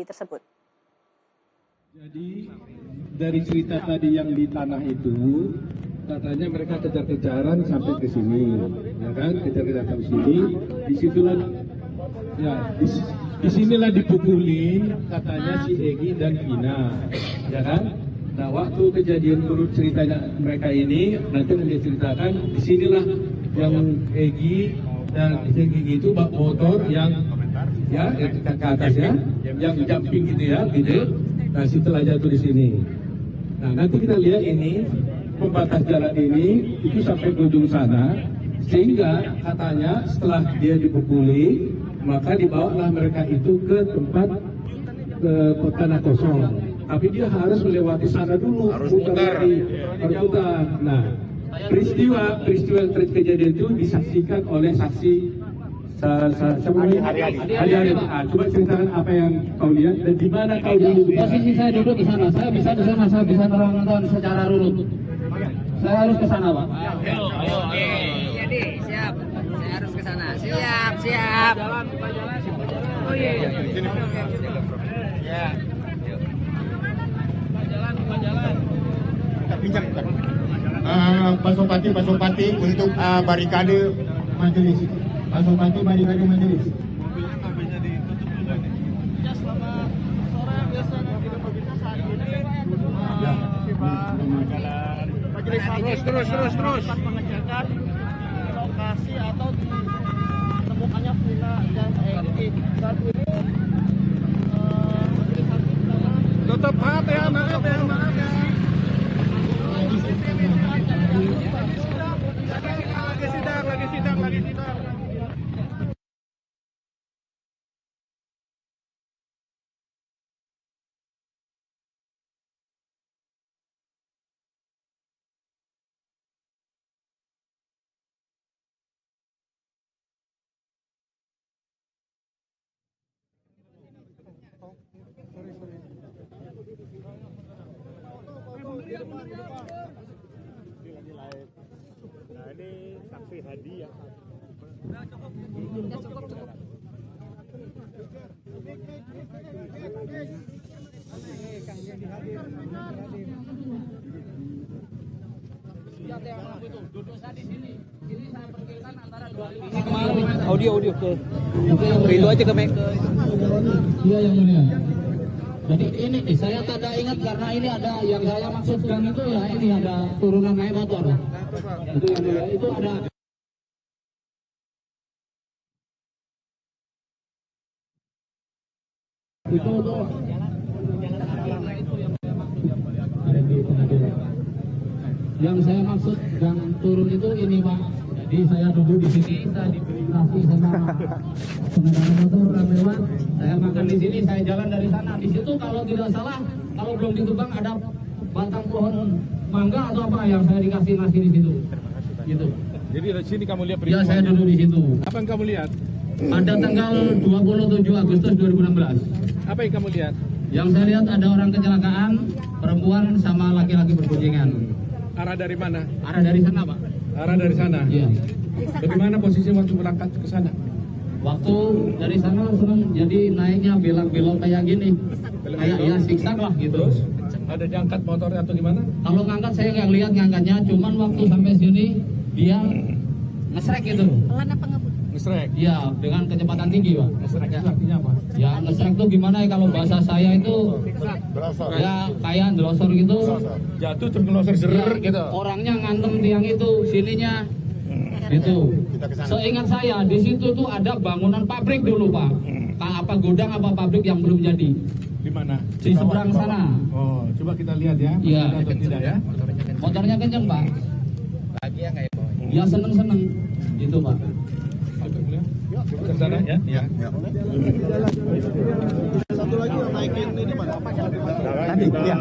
tersebut. Jadi dari cerita tadi yang di tanah itu, katanya mereka kejar-kejaran sampai ke sini, ya kan? Kejar-kejaran sampai sini, disitulah, ya, disinilah dipukulin, katanya si Egi dan Vina, ya kan? Nah, waktu kejadian menurut ceritanya mereka ini, nanti dia ceritakan, disinilah yang Egi dan Egi itu bak motor yang ya ke atas ya, yang jumping gitu ya, gitu. Nah, setelah jatuh di sini. Nah, nanti kita lihat ini pembatas jalan ini itu sampai ke ujung sana, sehingga katanya setelah dia dipukuli, maka dibawalah mereka itu ke tempat tanah kosong. Tapi dia harus melewati sana dulu, harus putar. Nah, peristiwa yang terjadi itu disaksikan oleh saksi hari-hari. Coba ceritakan apa yang kau lihat dan di mana kau duduk. Posisi saya duduk di sana. Saya bisa di sana, saya bisa nonton secara runut. Saya harus ke sana, Pak. Ayo. Jadi siap. Saya harus ke sana. Siap. Oh iya. Ya. Jalan. Kita pinjam. Pak Sopati untuk barikade majelis. Pak Sopati barikade majelis. Ya, selama sore biasanya tidak mobilitas saat ini majelis terus pengecekan lokasi atau ditemukannya Vina dan Egi. Saat ini majelis hakim Tetap maaf ya. Lagi sidang. Nah, ini saksi hadiah. Cukup. Audio ke. Itu aja ke mic. Iya yang mulia. Jadi ini nih, saya tidak ingat karena ini ada yang saya maksudkan itu ya, ini ada turunan naik motor. Itu yang mulia, itu ada. Itu tuh. Yang saya maksud yang turun itu ini Pak. Jadi saya duduk di sini, saya diberi nasi sama pengendara motor yang lewat. Saya makan di sini, saya jalan dari sana. Di situ kalau tidak salah, kalau belum ditebang ada batang pohon mangga atau apa yang saya dikasih nasi di situ. Gitu. Jadi dari sini kamu lihat Ya, peristiwa. saya duduk di situ. Apa yang kamu lihat? Pada tanggal 27 Agustus 2016. Apa yang kamu lihat? Yang saya lihat ada orang kecelakaan, perempuan sama laki-laki berboncengan. Arah dari mana? Arah dari sana, Pak. Arah dari sana. Iya. Bagaimana posisi waktu berangkat ke sana? Waktu dari sana langsung jadi naiknya belok-belok kayak gini. Kayak ya siksak lah gitu. Terus ada diangkat motornya atau gimana? Kalau ngangkat saya nggak lihat ngangkatnya, cuman waktu sampai sini dia ngesrek gitu. Pelan apa ngebut? Ngesrek. Iya, dengan kecepatan tinggi, Pak. Ngesrek itu artinya apa? Ya ngesrek tuh gimana ya kalau bahasa saya itu ya kayak ndelosor gitu. Jatuh terus ngelosor Ya, gitu. orangnya ngantem tiang itu, sininya gitu. Seingat saya di situ tuh ada bangunan pabrik dulu Pak. Apa gudang apa pabrik yang belum jadi. Di mana? Di seberang sana. Oh, coba kita lihat ya. Iya. Atau tidak ya? Motornya kenceng Pak. Bahagia nggak ya, Pak? Ya seneng-seneng gitu Pak. Ke sana ya? Iya. satu lagi yang naikin ini mana? Nanti, iya.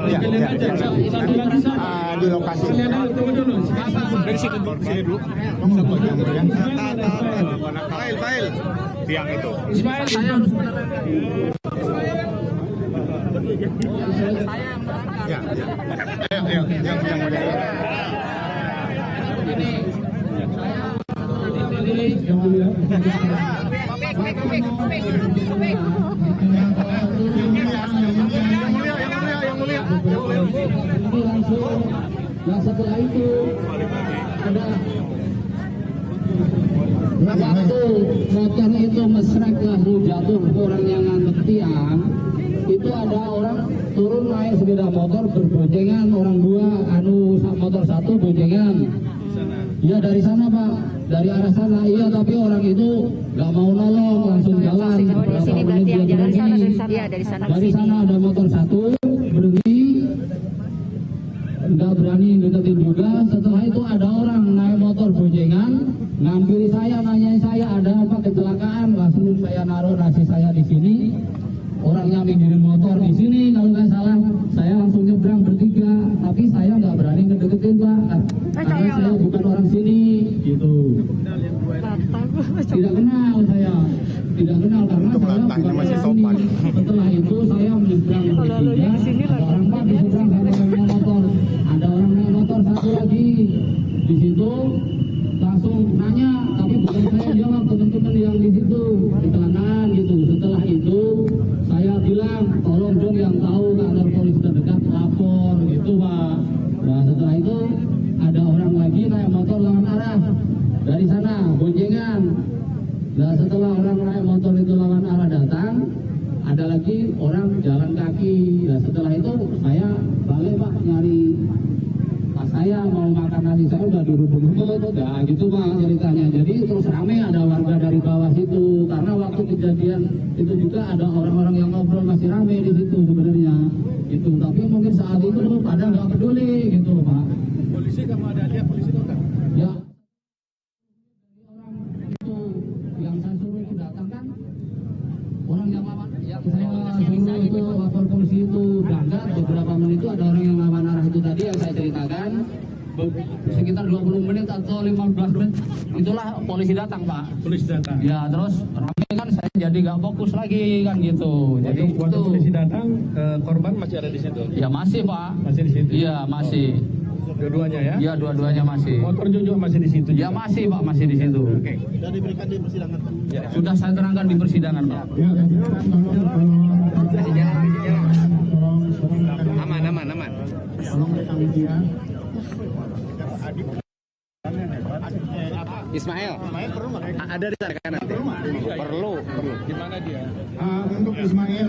Satu lagi sana. Di lokasi. Tunggu dulu. Dari sini dulu. File. Tiang itu. Ismail, saya harus Ya. Ayo. Yang mulia. Ini saya yang mulia. Nah setelah itu ada waktu motor itu mesrek lalu jatuh ke orang yang ngantuk tiang, itu ada orang turun naik sepeda motor berboncengan, orang dua, motor satu boncengan. Ya dari sana Pak, dari arah sana. Iya tapi orang itu nggak mau nolong, langsung jalan. Di sini berarti yang jalan sana dari sana. Iya dari sana. Dari sana ada motor satu berhenti, nggak berani deketin juga. Setelah itu ada orang naik motor boncengan, ngampiri saya, nanyain saya ada apa kecelakaan. Langsung saya naruh nasi saya di sini. Orangnya minggirin motor di sini, kalau nggak salah saya langsung nyebrang bertiga, tapi saya nggak berani ngedeketin Pak, karena saya bukan orang sini, gitu. Tidak kenal saya, tidak kenal karena saya bukan orang sini. Setelah itu saya menyebrang bertiga, ada orang Pak di seberang sama orang naik motor, ada orang naik motor satu lagi di situ, langsung nanya, tapi bukan saya jawab, teman-teman yang di situ di kanan gitu. Setelah itu saya bilang tolong dong yang tahu kantor polisi terdekat lapor gitu Pak. Nah setelah itu ada orang lagi naik motor lawan arah dari sana boncengan. Nah setelah orang naik motor itu lawan arah datang, ada lagi orang jalan kaki. Nah setelah itu saya balik Pak nyari pas saya mau makan nasi saya udah dirubung-rubung, nah gitu Pak ceritanya. Jadi terus rame ada warga dari bawah situ, karena waktu kejadian itu juga ada orang-orang yang ngobrol masih rame di situ sebenarnya. Itu tapi mungkin saat itu pada nggak peduli gitu Pak. Polisi kamu ada lihat polisi itu kan? Ya. Orang itu yang saya suruh itu datang kan, orang yang lawan, yang saya suruh itu lapor polisi itu berangkat beberapa menit itu ada orang yang lawan arah itu tadi yang saya ceritakan. Sekitar 20 menit atau 15 menit itulah polisi datang Pak. Polisi datang. Ya terus rame kan saya jadi nggak fokus lagi kan gitu. Jadi waktu itu polisi datang, korban masih ada di situ. ya masih Pak. Masih di situ. Iya masih. Dua-duanya ya? Iya dua-duanya masih. Motor Jojo masih di situ. Ya masih Pak, masih di situ. Oke. Sudah diberikan di persidangan Pak. Ya. Sudah saya terangkan di persidangan Pak. Kasih jalan. Aman. Ismail ada di sana kan nanti? Perlu. Di mana dia? Untuk Ismail.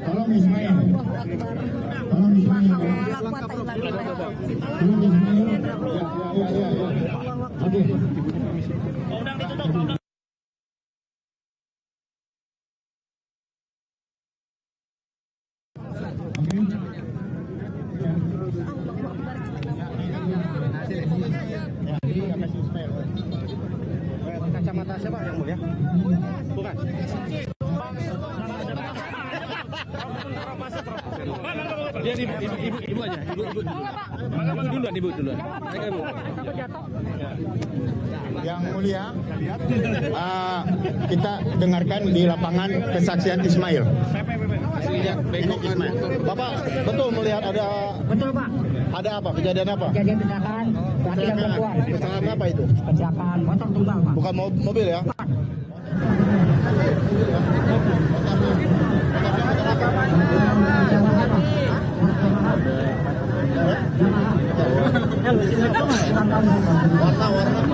Tolong Ismail. Oke. Kacamata siapa yang mulia? Bukan. Dia ibu aja, ibu duluan. Yang mulia, kita dengarkan di lapangan kesaksian Ismail. Ini Ismail. Bapak betul melihat ada? Betul Pak. Ada apa? Kejadian apa? Kejadian kecelakaan laki dan perempuan. Kecelakaan apa itu? Kecelakaan motor tunggal Pak. Bukan mobil ya?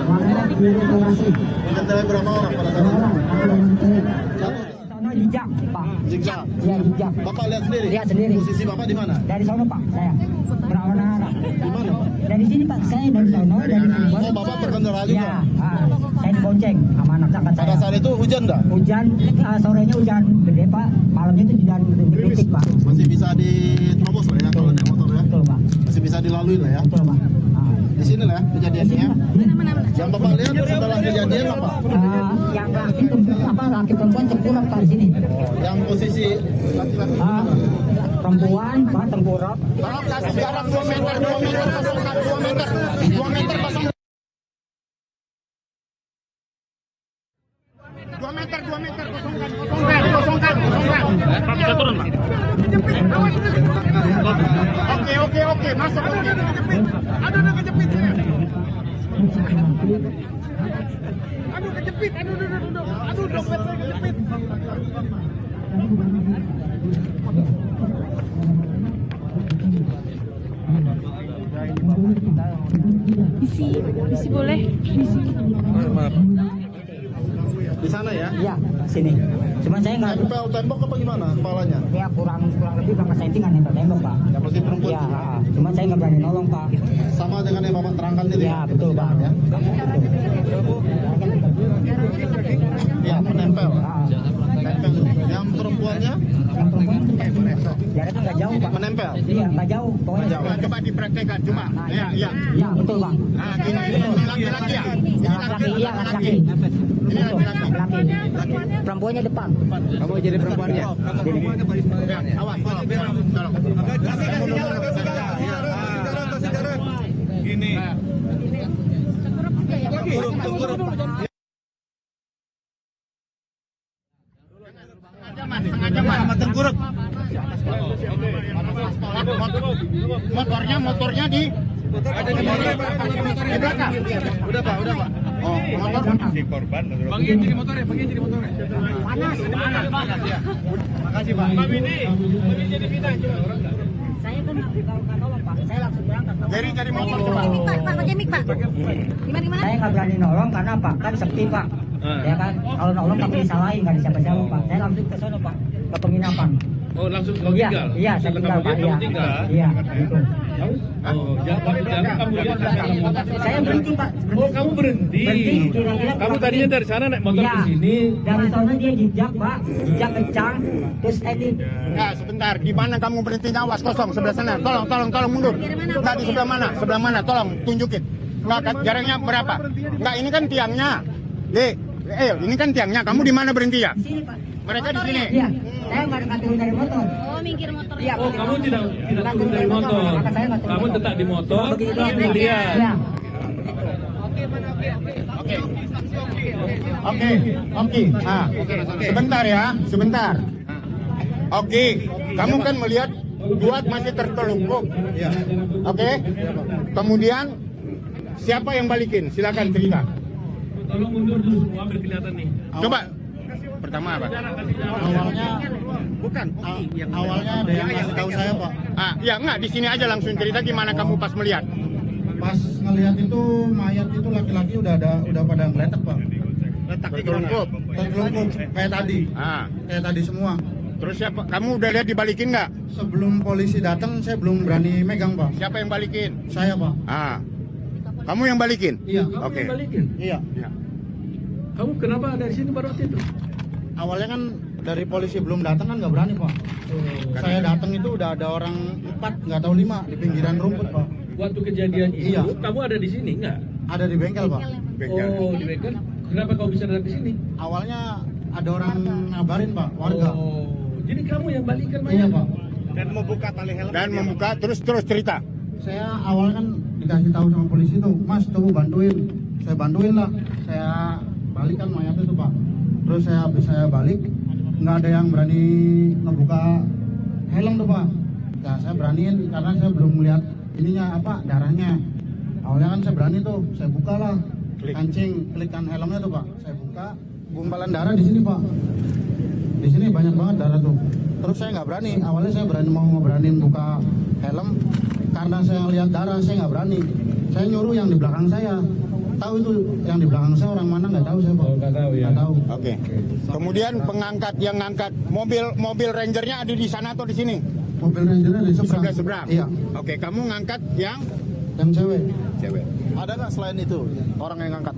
Warna biru klasik. Mengendarai berapa orang pada saat itu? Sono jejak Pak. Zigzag. Ya jejak. Bapak lihat sendiri? Lihat sendiri. Posisi Bapak di mana? Dari sono Pak saya. Berlawan arah. Di mana Pak? Dari sini Pak saya dari sono dari Cirebon. Oh Bapak berkendara juga? Ya. Saya dibonceng sama anak angkat saya. Pada saat itu hujan enggak? Hujan sorenya hujan gede Pak. Malamnya itu hujan rintik Pak. Masih bisa diterobos lah ya kalau naik motor ya? Betul Pak. Masih bisa dilalui lah ya? Betul Pak. Di sini lah ya kejadiannya. Yang Bapak lihat setelah kejadian apa? Yang laki perempuan tengkurap Pak di sini. Yang posisi laki-laki. Perempuan Pak tengkurap. Tolong kasih jarak 2 meter kosongkan 2 meter. 2 meter kosongkan. 2 meter kosongkan. Bisa turun Pak. Oke, masuk oke. Ada kejepit. Aduh kejepit, aduh dompet saya kejepit. Isi boleh. Isi. Di sana ya? Iya, sini. Cuman saya nggak. Nempel tembok apa gimana kepalanya? Ya kurang lebih berapa sentingan nempel tembok Pak. Yang pasti perempuan. Iya, cuman saya nggak berani nolong Pak. Sama dengan yang Bapak terangkan itu Iya betul Pak. Ya? Ya, menempel. Nempel. Yang perempuannya? Yang perempuan jaraknya nggak jauh Pak. Menempel. Iya nggak jauh. Pokoknya Coba dipraktekkan cuma. Ya, ya. Iya betul Bang. Nah, ini laki-laki ya? Yang laki-laki, iya laki-laki. Ini Betul, laki-laki. laki. Perempuannya depan. Kamu jadi perempuannya? Awas, tolong. Gini. Sama tengkurap. Motornya di belakang. Udah Pak. Oh, motor si korban. Bagian jadi motornya. Panas ya. Makasih Pak. Pak Bini, bagian jadi pita coba. Saya kan nggak nolong Pak. Saya langsung berangkat. Jadi cari motor coba. Pak, pakai mic, Pak. Gimana? Saya nggak berani nolong karena Pak kan sepi Pak. Ya kan, kalau nolong tapi disalahin nggak ada siapa-siapa Pak. Saya langsung ke sana Pak, ke penginapan. Oh, langsung kau Iya, tinggal? iya saya tinggal Pak. Iya, iya, gitu. Oh, jangan kamu lihat Saya berhenti Pak. Oh, kamu berhenti. Kira-kira Kamu tadinya dari sana naik motor Iya, ke sini. dari sana dia jejak Pak, jejak kencang, terus ini. Ya, sebentar. Di mana kamu berhentinya? Awas kosong sebelah sana. Tolong mundur. Enggak di sebelah mana? Sebelah mana? Tolong tunjukin. Enggak, jaraknya berapa? Enggak, ini kan tiangnya. Ini kan tiangnya. Kamu di mana berhenti ya? Di sini Pak. Mereka di sini. Iya, saya nggak turun dari motor. Oh, minggir motor. Iya, Oh, kamu tidak turun dari motor. Kamu tetap di motor. Begitu Kamu aja. lihat. Iya. Oke. Nah, sebentar ya, sebentar. Oke, kamu kan melihat Duat masih tertelungkup. Iya. Oke. Kemudian siapa yang balikin? Silakan cerita. Tolong mundur dulu semua biar kelihatan nih. Coba. Pertama apa? Awalnya awalnya ada yang ngasih tahu saya Pak. Ya enggak, di sini aja langsung cerita gimana kamu pas melihat. Pas ngelihat itu mayat itu laki-laki udah pada ngeletak Pak. Tertelungkup. Tertelungkup kayak tadi. Kayak tadi semua. Terus siapa? Kamu udah lihat dibalikin nggak? Sebelum polisi datang saya belum berani megang Pak. Siapa yang balikin? Saya Pak. Kamu yang balikin? Iya. Kamu Oke. yang balikin. Iya. Kamu kenapa dari sini baru waktu itu? Awalnya kan dari polisi belum datang kan nggak berani Pak. Saya datang itu udah ada orang 4 nggak tahu 5 di pinggiran rumput Pak. Waktu kejadian itu, Iya. kamu ada di sini nggak? Ada di bengkel Pak. Oh, di bengkel. Kenapa kau bisa datang ke sini? Awalnya ada orang ngabarin Pak, warga. Oh, jadi kamu yang balikan Iya mayat? Pak. Dan membuka terus cerita. Saya awal kan dikasih tahu sama polisi tuh, Mas coba bantuin. Saya bantuin lah. Saya balikan mayat itu Pak. Terus habis saya balik, nggak ada yang berani ngebuka helm tuh Pak. Ya saya beraniin karena saya belum melihat ininya darahnya. Awalnya kan saya berani tuh, saya buka lah. Kancing, klikkan helmnya tuh Pak. Saya buka, gumpalan darah di sini Pak. Di sini banyak banget darah tuh. Terus saya nggak berani. Awalnya saya mau beraniin buka helm karena saya lihat darah, saya nggak berani. Saya nyuruh yang di belakang saya. Tahu itu yang di belakang saya orang mana nggak tahu saya Pak. Oh, nggak tahu ya. Nggak tahu. Oke. Kemudian pengangkat yang ngangkat mobil rangernya ada di sana atau di sini? Mobil rangernya di seberang. Sebelah. Iya. Oke, kamu ngangkat yang Yang cewek. Ada nggak selain itu orang yang ngangkat?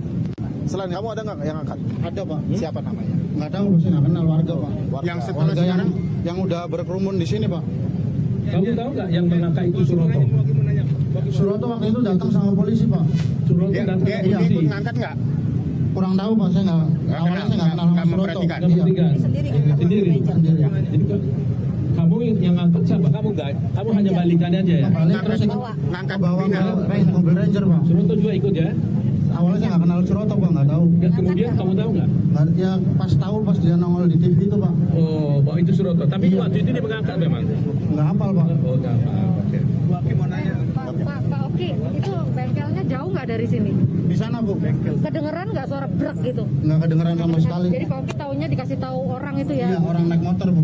Selain kamu ada nggak yang ngangkat? Ada Pak. Siapa namanya? Nggak tahu, saya nggak kenal warga Pak. Yang setelah Warga sekarang? yang udah berkerumun di sini Pak. Kamu tahu nggak yang mengangkat itu Suroto? Suroto waktu itu datang sama polisi Pak. Suroto Dia datang ke dia polisi. ikut ngangkat nggak? Kurang tahu Pak, saya nggak. Awalnya saya nggak kenal sama nggak Suroto. memperhatikan. Nggak Iya. bertiga. Sendiri. Sendiri. Sendiri. Jadi kamu yang ngangkat siapa? Kamu nggak? Kamu hanya balikan aja ya? Balik terus Ngangkat bawa pimpinan. mobil ranger Pak. Suroto juga ikut ya? Awalnya saya nggak kenal Suroto Pak, nggak tahu. Dan kemudian kamu tahu nggak? Ya pas tahu pas dia nongol di TV itu Pak. Oh, bahwa itu Suroto. Tapi waktu itu dia mengangkat memang. Nggak hafal Pak. Oh, nggak apa. Oke. Pak, Oki, itu bengkelnya jauh nggak dari sini? Di sana Bu. Kedengeran nggak suara brek gitu? Nggak kedengeran sama sekali. Jadi Pak Oki taunya dikasih tahu orang itu ya? Iya, orang naik motor Bu.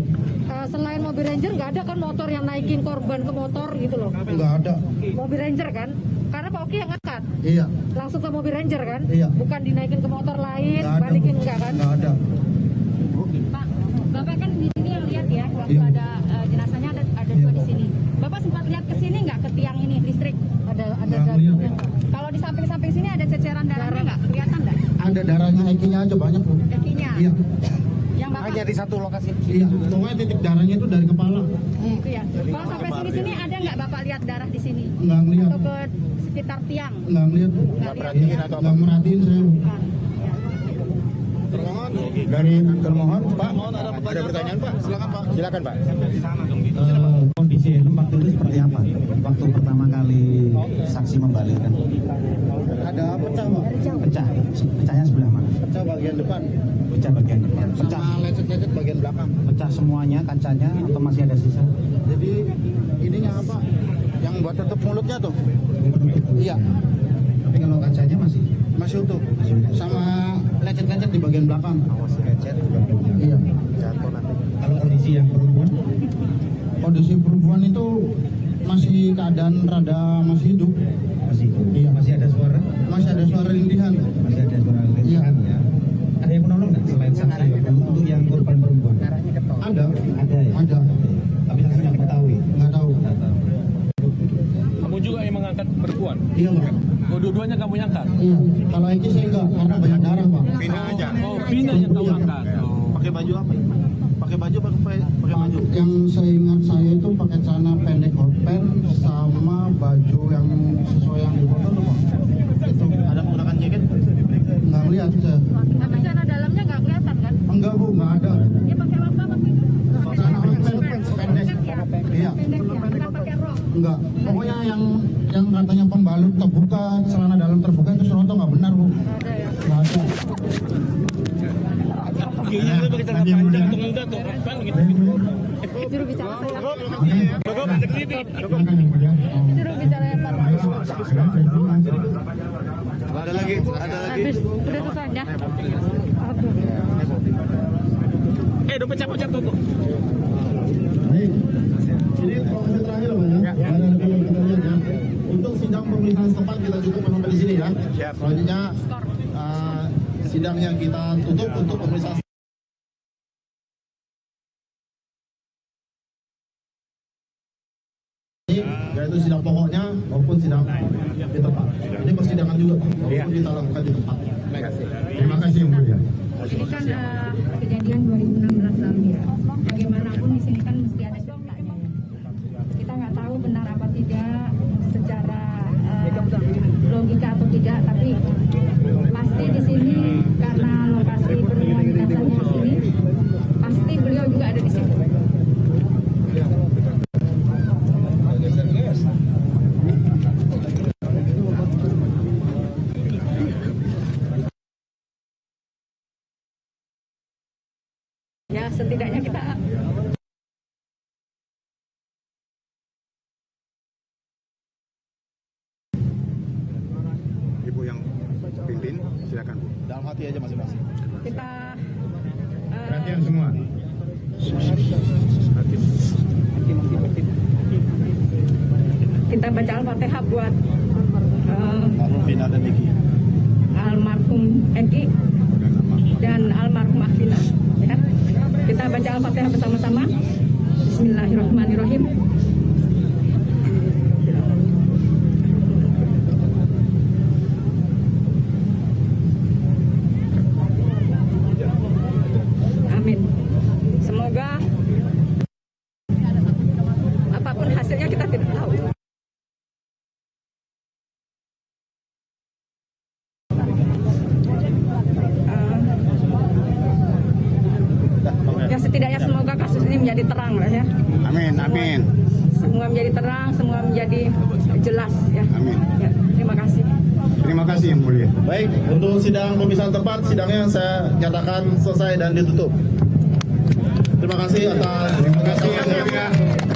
Selain mobil Ranger nggak ada kan motor yang naikin korban ke motor gitu loh? Nggak ada. Mobil Ranger kan? Karena Pak Oki yang ngangkat. Iya. Langsung ke mobil Ranger kan? Iya. Bukan dinaikin ke motor lain, Nggak ada, balikin Bu. enggak kan? Nggak ada. Pak, Bapak kan di sini yang lihat ya, waktu Iya. ada jenazahnya ada dua di sini. Bapak sempat lihat ke sini nggak ke tiang ini listrik? Ada Nggak darahnya. ngeliat. Kalau di samping-samping sini ada ceceran darahnya nggak? Kelihatan nggak? Ada darahnya Eki-nya aja banyak Bu. Kakinya. Iya. Yang Bapak di satu lokasi. Iya. Pokoknya titik darahnya itu dari kepala. itu ya. Kalau sampai sini ada nggak Bapak lihat darah di sini? Nggak ngeliat. Atau ke sekitar tiang? Nggak ngeliat Bu. Nggak perhatiin atau nggak merhatiin saya Bu. Dari termohon Pak, ada pertanyaan Pak? Silakan Pak. Silakan Pak. Kondisi tempat itu seperti apa? Waktu pertama kali saksi membalikkan. Ada pecah Pak. Pecah. Pecahnya sebelah mana? Pecah bagian depan. Pecah bagian depan. Pecah. Sama lecet-lecet bagian belakang. Pecah semuanya kacanya atau masih ada sisa? Jadi ininya apa? Yang buat tutup mulutnya tuh. Iya. Tapi kalau kacanya masih Masih utuh. Sama lecet-lecet di bagian belakang. lecet. Iya. Jatuh nanti. Kalau kondisi yang perempuan Kondisi perempuan itu masih keadaan rada masih hidup. masih. Iya. Masih ada suara. Masih ada suara rintihan. Masih ada suara letusan ya. Ada yang menolong nggak selain saksi untuk yang korban perempuan? Ada. Ada ya. Ada. Tapi saksi nggak ketahui. Nggak tahu. Nggak tahu. Kamu juga yang mengangkat perempuan? Iya Pak. Oh, dua-duanya kamu yang angkat? Iya. Kalau Eki saya enggak karena banyak darah Pak. Vina aja. Oh, Vina yang tahu angkat. Pakai baju apa? Pakai baju pakai baju. Yang saya ingat saya itu pakai celana pendek hot pants sama baju yang sesuai yang di foto tuh Pak. Itu Ada menggunakan jaket? nggak lihat saya. Tapi celana dalamnya nggak kelihatan kan? Enggak Bu, nggak ada. Dia pakai apa waktu itu? Celana hot pants pendek. Iya. Pendek ya, nggak pakai rok. Enggak. Pokoknya yang katanya pembalut terbuka, celana dalam terbuka itu Suroto nggak benar Bu. Ada ya. Nggak ada. Juru bicara saya. Silakan yang mulia. Juru bicara yang Pak. Ada lagi. Habis, udah selesai ya? Udah pecah-pecah tuh. Baik. Ini proses terakhir Pak ya. Ada lebih yang kita lihat ya. Untuk sidang pemeriksaan setempat kita cukup sampai di sini ya. Selanjutnya sidang yang kita tutup untuk pemeriksaan yaitu sidang pokoknya maupun sidang di tempat. Ini persidangan juga Pak, maupun kita lakukan di tempat. Terima kasih yang mulia. Ini kan kejadian 2016 lalu ya. Bagaimanapun di sini kan mesti ada ceritanya. Kita nggak tahu benar apa tidak secara logika atau tidak, tapi pasti di sini karena lokasi penemuan jenazahnya di sini, pasti beliau juga ada di situ. Ya setidaknya kita Ibu yang pimpin, silakan Bu. Dalam hati aja masing-masing. kita Perhatian semua. kita baca Al-Fatihah buat Vina dan Niki. almarhum Eki dan almarhum Afina. Ya. Kita baca Al-Fatihah bersama-sama. Bismillahirrahmanirrahim. Amin. Semoga apapun hasilnya kita tidak tahu. Ya setidaknya semoga kasus ini menjadi terang lah ya. Amin, amin. Semua menjadi terang, semua menjadi jelas ya. Amin. Ya, terima kasih. Terima kasih yang mulia. Baik, untuk sidang pemeriksaan tempat, sidangnya saya nyatakan selesai dan ditutup. Terima kasih atas Terima kasih yang mulia.